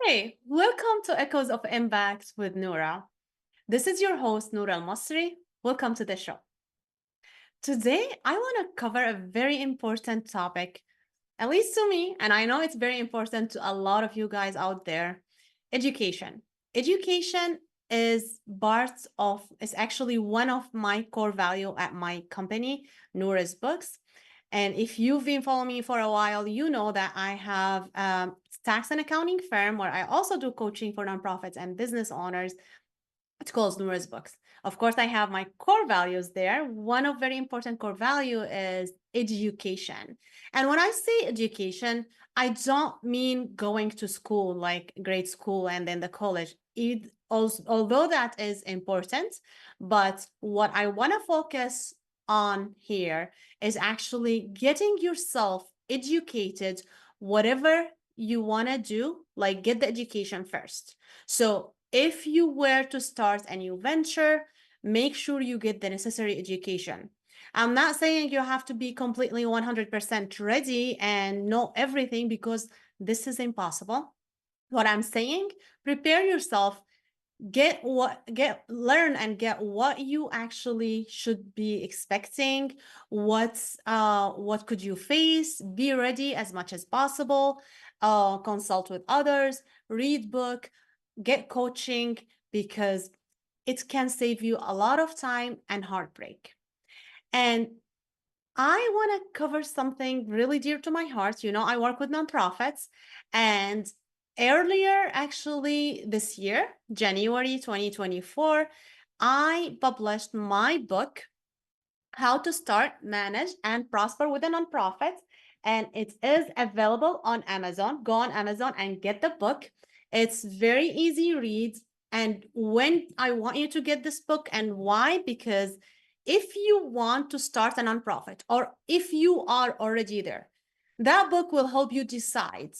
Hey, welcome to Echoes of Impact with Noura. This is your host, Noura Al-Masri. Welcome to the show. Today, I want to cover a very important topic, at least to me, and I know it's very important to a lot of you guys out there, education. Education is actually one of my core value at my company, Nourasbooks. And if you've been following me for a while, you know that I have a tax and accounting firm where I also do coaching for nonprofits and business owners. It's called Nourasbooks. Of course, I have my core values there. One of very important core value is education. And when I say education, I don't mean going to school, like grade school and then the college. Although that is important, but what I want to focus on here is actually getting yourself educated, whatever you want to do, like get the education first. So if you were to start a new venture, make sure you get the necessary education. I'm not saying you have to be completely 100% ready and know everything because this is impossible. What I'm saying, prepare yourself, learn and get what you actually should be expecting, what could you face, be ready as much as possible, consult with others, read book, get coaching, because it can save you a lot of time and heartbreak. And I want to cover something really dear to my heart. You know, I work with nonprofits, and earlier, actually, this year, January 2024, I published my book, How to Start, Manage, and Prosper with a Nonprofit. And it is available on Amazon. Go on Amazon and get the book. It's very easy read. And when I want you to get this book and why, because if you want to start a nonprofit or if you are already there, that book will help you decide,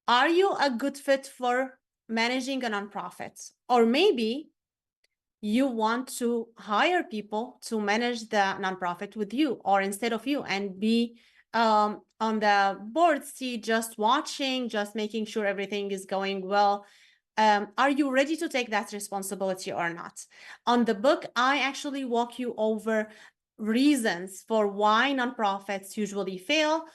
are you a good fit for managing a nonprofit? Or maybe you want to hire people to manage the nonprofit with you or instead of you and be on the board seat, just watching, just making sure everything is going well. Are you ready to take that responsibility or not? On the book, I actually walk you over reasons for why nonprofits usually fail,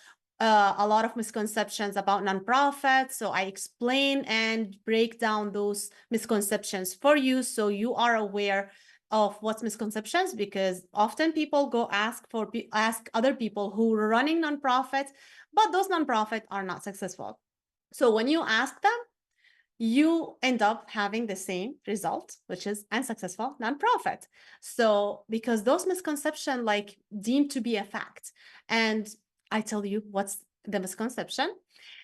a lot of misconceptions about nonprofits. So I explain and break down those misconceptions for you so you are aware of what's misconceptions, because often people go ask other people who are running nonprofits, but those nonprofits are not successful. So when you ask them, you end up having the same result, which is unsuccessful nonprofit. So because those misconceptions like deemed to be a fact, and I tell you what's the misconception,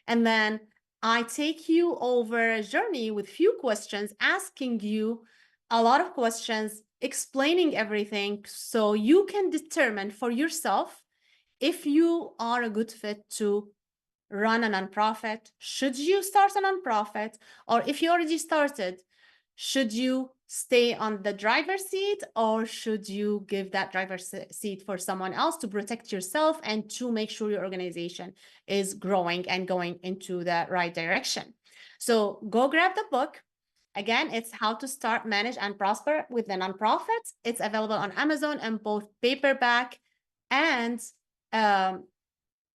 and then I take you over a journey with few questions, asking you a lot of questions, explaining everything so you can determine for yourself if you are a good fit to run a nonprofit. Should you start a nonprofit? Or if you already started, should you stay on the driver's seat, or should you give that driver's seat for someone else to protect yourself and to make sure your organization is growing and going into the right direction? So go grab the book. Again, it's How to Start, Manage, and Prosper with the Nonprofits. It's available on Amazon in both paperback and um,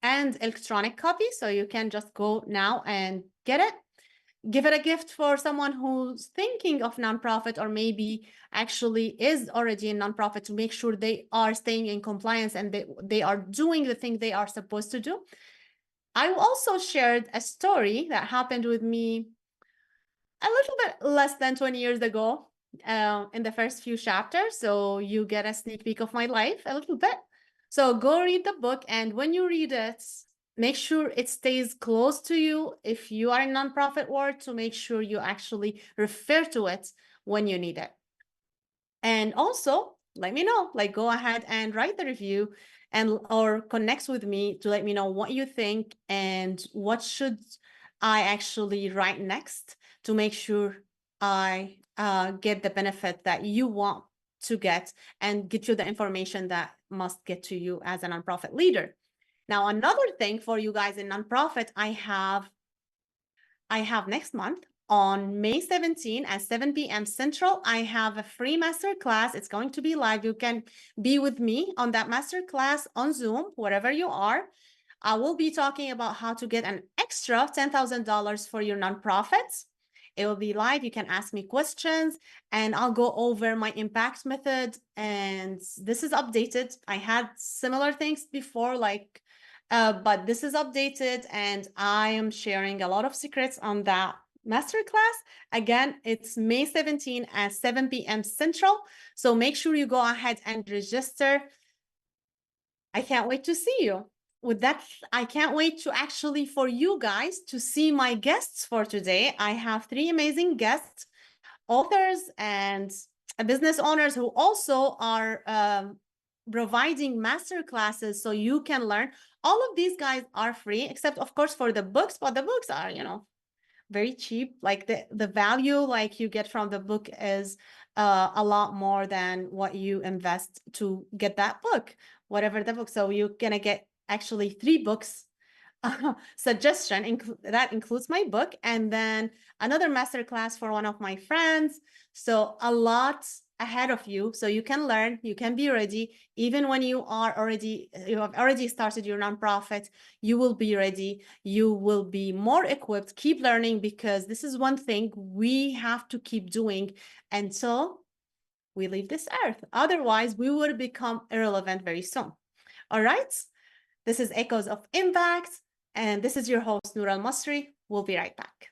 electronic copy. So you can just go now and get it. Give it a gift for someone who's thinking of nonprofit or maybe actually is already in nonprofit, to make sure they are staying in compliance and they are doing the thing they are supposed to do. I also shared a story that happened with me a little bit less than 20 years ago in the first few chapters. So you get a sneak peek of my life a little bit. So go read the book, and when you read it, make sure it stays close to you if you are in nonprofit world, to make sure you actually refer to it when you need it. And also let me know, like go ahead and write the review and or connect with me to let me know what you think and what should I actually write next to make sure I get the benefit that you want to get and get you the information that must get to you as a nonprofit leader. Now, another thing for you guys in nonprofit, I have I have next month on May 17 at 7 p.m. Central. I have a free master class. It's going to be live. You can be with me on that master class on Zoom, wherever you are. I will be talking about how to get an extra $10,000 for your nonprofits. It will be live. You can ask me questions and I'll go over my impact method. And this is updated. I had similar things before, but this is updated and I am sharing a lot of secrets on that masterclass. Again, it's May 17 at 7 p.m. Central. So make sure you go ahead and register. I can't wait to see you. With that, I can't wait to actually for you guys to see my guests for today. I have 3 amazing guests, authors and business owners who also are providing master classes so you can learn. All of these guys are free, except of course for the books, but the books are, very cheap. Like the value like you get from the book is a lot more than what you invest to get that book, whatever the book. So you're gonna get actually 3 books suggestion that includes my book and then another master class for one of my friends. So a lot ahead of you, so you can learn, you can be ready. Even when you have already started your nonprofit, you will be ready, you will be more equipped. Keep learning, because this is one thing we have to keep doing until we leave this earth. Otherwise we will become irrelevant very soon. All right, this is Echoes of Impact, and this is your host, Noura Al-Masri. We'll be right back.